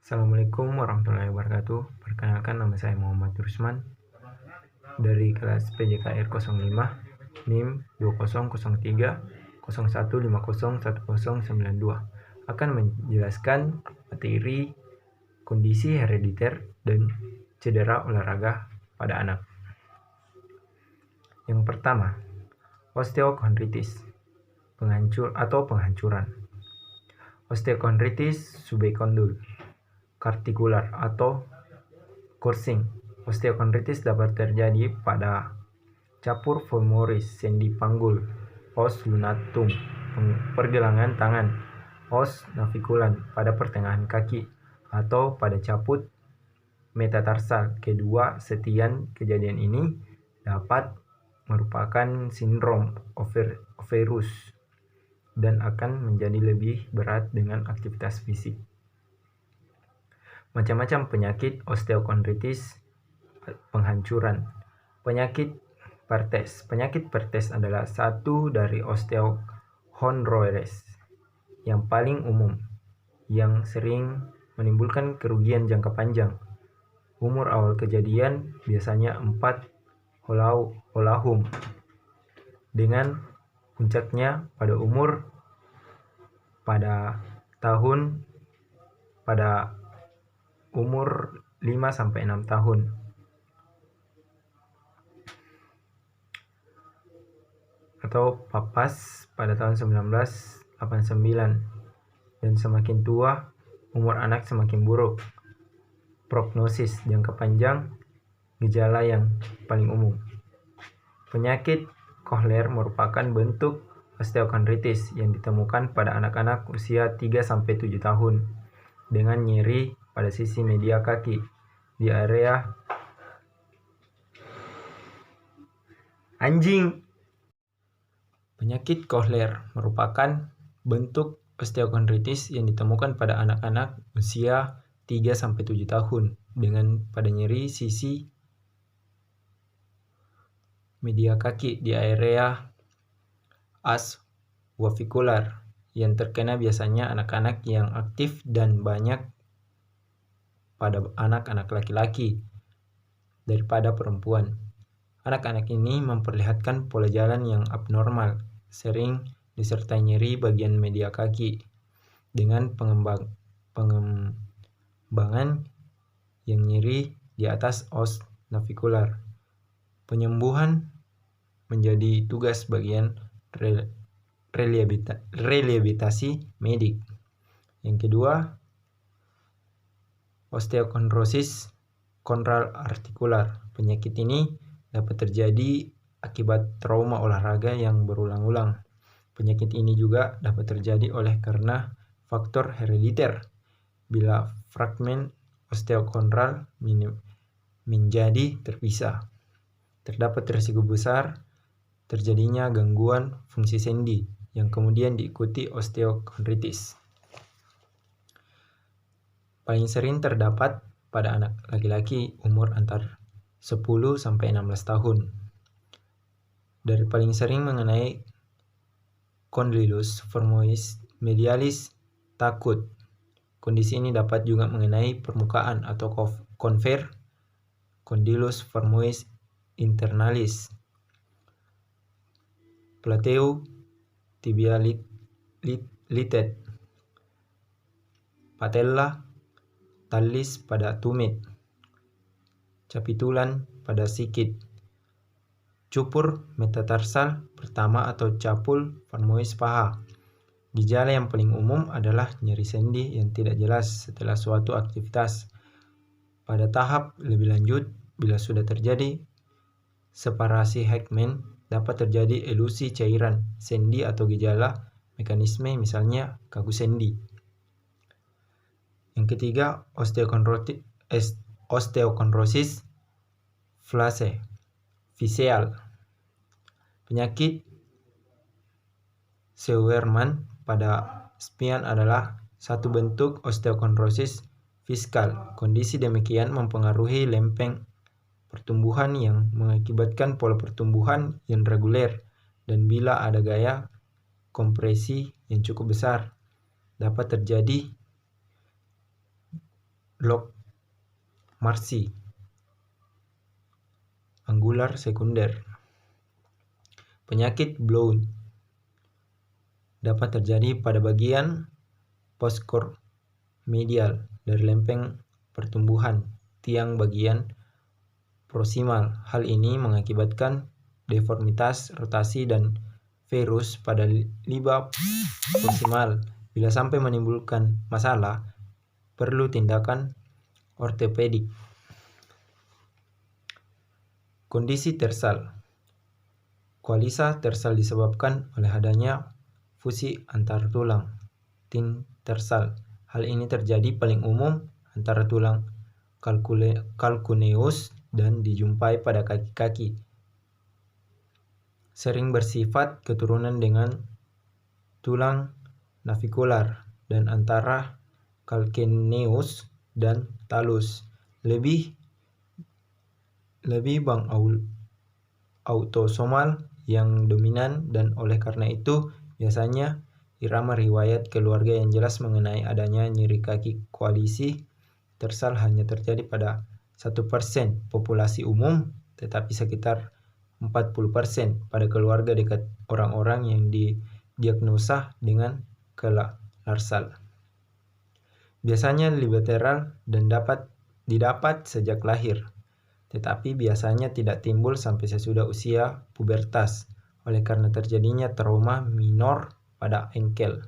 Assalamualaikum warahmatullahi wabarakatuh. Perkenalkan, nama saya Muhammad Rusman dari kelas PJKR 05 NIM 2003 01501092 akan menjelaskan materi kondisi herediter dan cedera olahraga pada anak. Yang pertama, osteochondritis, penghancuran. Osteochondritis subekondul, kartikular atau coursing. Osteochondritis dapat terjadi pada capur femoris sendi panggul, os lunatum, pergelangan tangan, os naviculan pada pertengahan kaki, atau pada caput metatarsal. Kedua setian kejadian ini dapat merupakan sindrom Overus dan akan menjadi lebih berat dengan aktivitas fisik. Macam-macam penyakit osteochondritis penghancuran. Penyakit Pertes adalah satu dari osteochondrosis yang paling umum, yang sering menimbulkan kerugian jangka panjang. Umur awal kejadian biasanya 4 holahum, dengan puncaknya pada umur 5-6 tahun. Atau papas pada tahun 1989. Dan semakin tua, umur anak semakin buruk. Prognosis jangka panjang, gejala yang paling umum. Penyakit Kohler merupakan bentuk osteochondritis yang ditemukan pada anak-anak usia 3-7 tahun dengan nyeri pada sisi media kaki di area Penyakit Kohler merupakan bentuk osteochondritis yang ditemukan pada anak-anak usia 3-7 tahun dengan pada nyeri sisi media kaki di area as wavikular yang terkena biasanya anak-anak yang aktif dan banyak pada anak-anak laki-laki daripada perempuan. Anak-anak ini memperlihatkan pola jalan yang abnormal, sering disertai nyeri bagian media kaki dengan pengembangan yang nyeri di atas os navikular. Penyembuhan menjadi tugas bagian rehabilitasi medik. Yang kedua, osteochondrosis chondral-artikular. Penyakit ini dapat terjadi akibat trauma olahraga yang berulang-ulang. Penyakit ini juga dapat terjadi oleh karena faktor herediter. Bila fragmen osteochondral menjadi terpisah, terdapat risiko besar terjadinya gangguan fungsi sendi yang kemudian diikuti osteochondritis. Paling sering terdapat pada anak laki-laki umur antara 10-16 tahun. Dari paling sering mengenai condylus formois medialis takut. Kondisi ini dapat juga mengenai permukaan atau konver condylus formois internalis, plateu tibialitet, patella talis pada tumit, capitulan pada sikit, cupur metatarsal pertama atau capul formois paha. Gejala yang paling umum adalah nyeri sendi yang tidak jelas setelah suatu aktivitas. Pada tahap lebih lanjut, bila sudah terjadi separasi Heckman, dapat terjadi elusi cairan sendi atau gejala mekanisme, misalnya kaku sendi. Yang ketiga, osteochondrosis facial. Penyakit Scheuermann pada spian adalah satu bentuk osteochondrosis fiskal. Kondisi demikian mempengaruhi lempeng pertumbuhan yang mengakibatkan pola pertumbuhan yang reguler, dan bila ada gaya kompresi yang cukup besar, dapat terjadi blok marsi, anggular sekunder. Penyakit blown dapat terjadi pada bagian postkor medial dari lempeng pertumbuhan tiang bagian proksimal. Hal ini mengakibatkan deformitas, rotasi, dan virus pada liba proksimal. Bila sampai menimbulkan masalah, perlu tindakan ortopedik. Kondisi tersal. Koalisa tersal disebabkan oleh adanya fusi antar tulang, tin tersal. Hal ini terjadi paling umum antara tulang calcaneus dan dijumpai pada kaki-kaki. Sering bersifat keturunan dengan tulang navicular dan antara calcaneus dan talus. Lebih autosomal yang dominan, dan oleh karena itu biasanya irama riwayat keluarga yang jelas mengenai adanya nyeri kaki. Koalisi tersal hanya terjadi pada 1% populasi umum, tetapi sekitar 40% pada keluarga dekat orang-orang yang didiagnosa dengan kelarsal. Biasanya bilateral dan didapat sejak lahir, tetapi biasanya tidak timbul sampai sesudah usia pubertas oleh karena terjadinya trauma minor pada engkel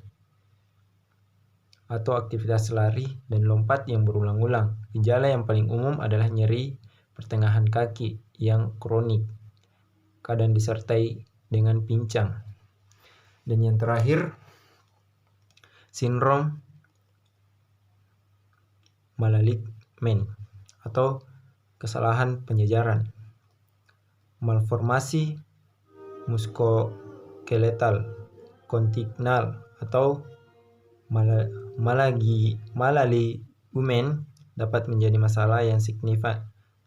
atau aktivitas lari dan lompat yang berulang-ulang. Gejala yang paling umum adalah nyeri pertengahan kaki yang kronik, kadang disertai dengan pincang. Dan yang terakhir, sindrom Mallalig-Mann atau kesalahan penjejaran, malformasi muskoskeletal kontignal atau Mallalig-Mann dapat menjadi masalah yang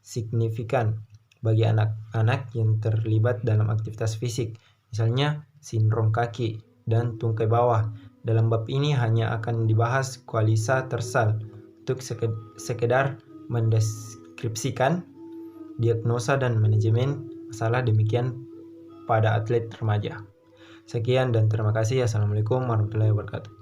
signifikan bagi anak-anak yang terlibat dalam aktivitas fisik, misalnya sindrom kaki dan tungkai bawah. Dalam bab ini hanya akan dibahas koalisa tersal untuk sekedar mendeskripsikan diagnosa dan manajemen masalah demikian pada atlet remaja. Sekian dan terima kasih. Assalamualaikum warahmatullahi wabarakatuh.